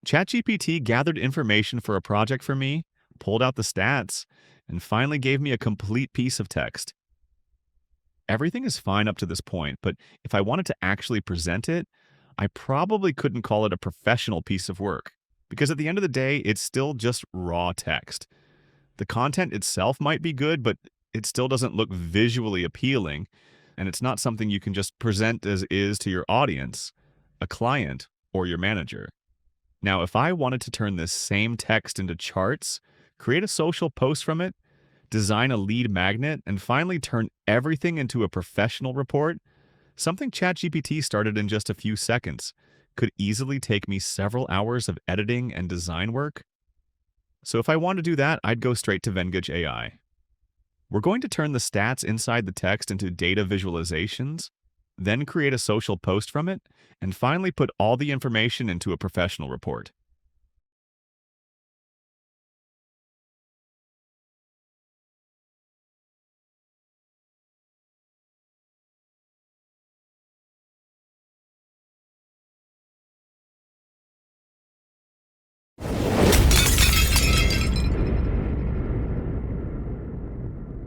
ChatGPT gathered information for a project for me, pulled out the stats, and finally gave me a complete piece of text. Everything is fine up to this point, but if I wanted to actually present it, I probably couldn't call it a professional piece of work. Because at the end of the day, it's still just raw text. The content itself might be good, but it still doesn't look visually appealing, and it's not something you can just present as is to your audience, a client, or your manager. Now, if I wanted to turn this same text into charts, create a social post from it, design a lead magnet, and finally turn everything into a professional report, something ChatGPT started in just a few seconds could easily take me several hours of editing and design work. So if I want to do that, I'd go straight to Venngage AI. We're going to turn the stats inside the text into data visualizations, then create a social post from it, and finally put all the information into a professional report.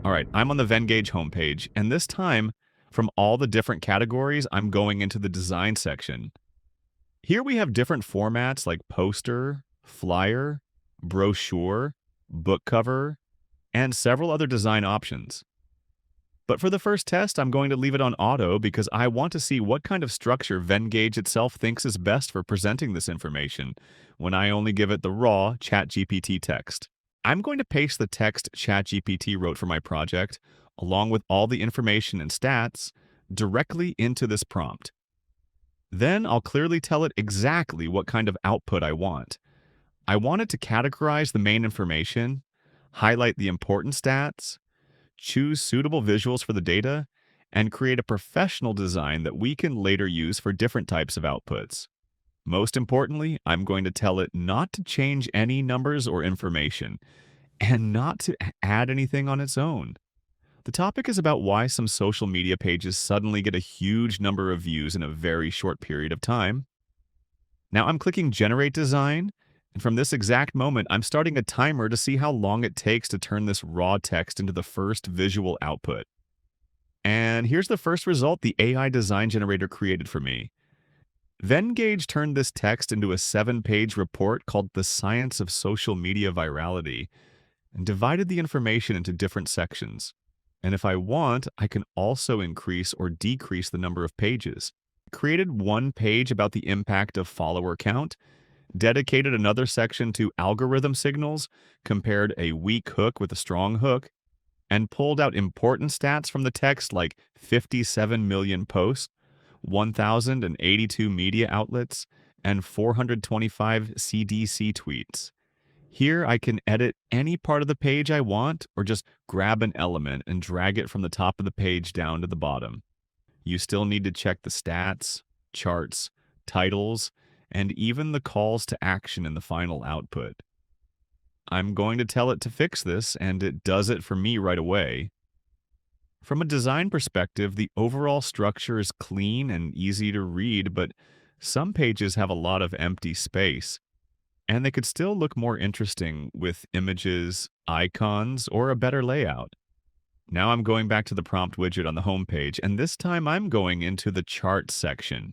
All right, I'm on the Venngage homepage, and this time, from all the different categories, I'm going into the design section. Here we have different formats like poster, flyer, brochure, book cover, and several other design options. But for the first test, I'm going to leave it on auto because I want to see what kind of structure Venngage itself thinks is best for presenting this information when I only give it the raw ChatGPT text. I'm going to paste the text ChatGPT wrote for my project, along with all the information and stats, directly into this prompt. Then I'll clearly tell it exactly what kind of output I want. I want it to categorize the main information, highlight the important stats, choose suitable visuals for the data, and create a professional design that we can later use for different types of outputs. Most importantly, I'm going to tell it not to change any numbers or information, and not to add anything on its own. The topic is about why some social media pages suddenly get a huge number of views in a very short period of time. Now I'm clicking Generate Design, and from this exact moment, I'm starting a timer to see how long it takes to turn this raw text into the first visual output. And here's the first result the AI design generator created for me. Venngage turned this text into a 7-page report called The Science of Social Media Virality and divided the information into different sections. And if I want, I can also increase or decrease the number of pages. Created one page about the impact of follower count, dedicated another section to algorithm signals, compared a weak hook with a strong hook, and pulled out important stats from the text like 57 million posts, 1,082 media outlets, and 425 CDC tweets. Here I can edit any part of the page I want or just grab an element and drag it from the top of the page down to the bottom. You still need to check the stats, charts, titles, and even the calls to action in the final output. I'm going to tell it to fix this, and it does it for me right away. From a design perspective, the overall structure is clean and easy to read, but some pages have a lot of empty space, and they could still look more interesting with images, icons, or a better layout. Now I'm going back to the prompt widget on the home page, and this time I'm going into the chart section.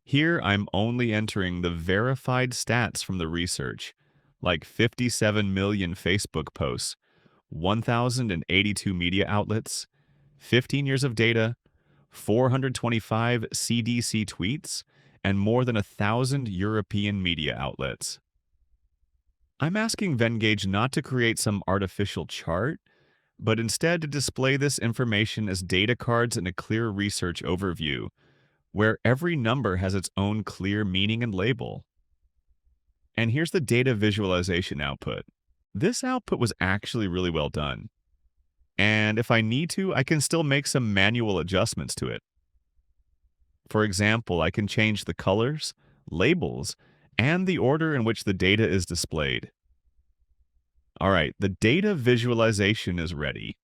Here I'm only entering the verified stats from the research, like 57 million Facebook posts, 1,082 media outlets, 15 years of data, 425 CDC tweets, and more than 1,000 European media outlets. I'm asking Venngage not to create some artificial chart, but instead to display this information as data cards in a clear research overview, where every number has its own clear meaning and label. And here's the data visualization output. This output was actually really well done. And if I need to, I can still make some manual adjustments to it. For example, I can change the colors, labels, and the order in which the data is displayed. All right, the data visualization is ready.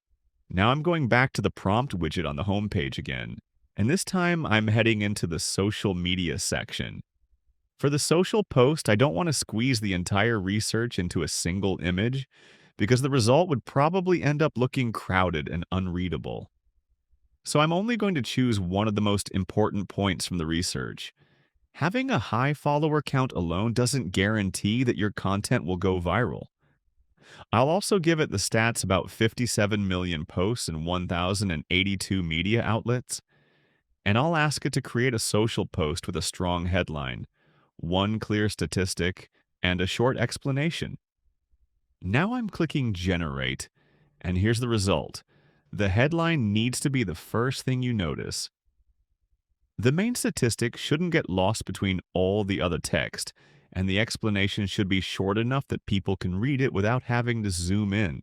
Now I'm going back to the prompt widget on the home page again, and this time I'm heading into the social media section. For the social post, I don't want to squeeze the entire research into a single image because the result would probably end up looking crowded and unreadable. So I'm only going to choose one of the most important points from the research. Having a high follower count alone doesn't guarantee that your content will go viral. I'll also give it the stats about 57 million posts and 1,082 media outlets, and I'll ask it to create a social post with a strong headline, one clear statistic, and a short explanation. Now I'm clicking Generate, and here's the result. The headline needs to be the first thing you notice. The main statistic shouldn't get lost between all the other text, and the explanation should be short enough that people can read it without having to zoom in.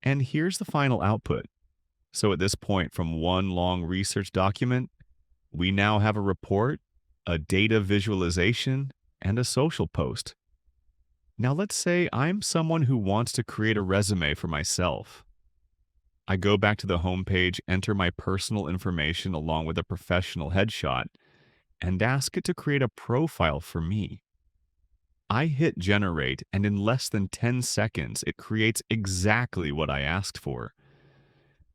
And here's the final output. So at this point, from one long research document, we now have a report, a data visualization, and a social post. Now let's say I'm someone who wants to create a resume for myself. I go back to the homepage, enter my personal information along with a professional headshot, and ask it to create a profile for me. I hit generate, and in less than 10 seconds, it creates exactly what I asked for.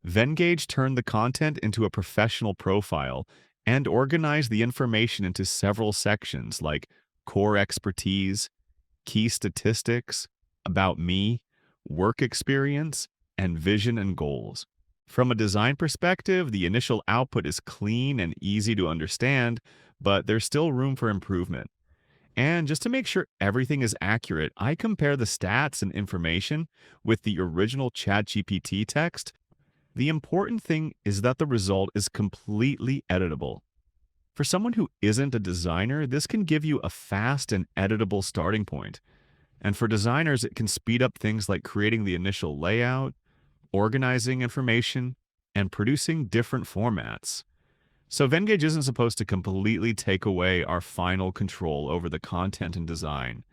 Venngage turned the content into a professional profile and organized the information into several sections like core expertise, key statistics, about me, work experience, and vision and goals. From a design perspective, the initial output is clean and easy to understand, but there's still room for improvement. And just to make sure everything is accurate, I compare the stats and information with the original ChatGPT text. The important thing is that the result is completely editable. For someone who isn't a designer, this can give you a fast and editable starting point. And for designers, it can speed up things like creating the initial layout, organizing information, and producing different formats. So Venngage isn't supposed to completely take away our final control over the content and design.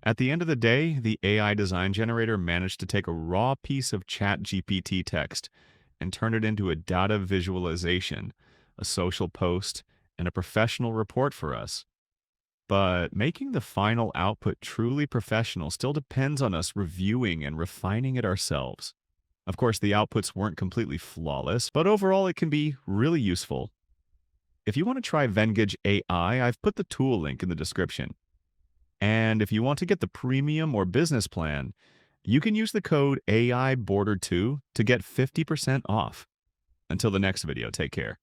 At the end of the day, the AI design generator managed to take a raw piece of ChatGPT text and turn it into a data visualization, a social post, and a professional report for us. But making the final output truly professional still depends on us reviewing and refining it ourselves. Of course, the outputs weren't completely flawless, but overall it can be really useful. If you want to try Venngage AI, I've put the tool link in the description. And if you want to get the premium or business plan, you can use the code AI Border 2 to get 50% off. Until the next video, take care.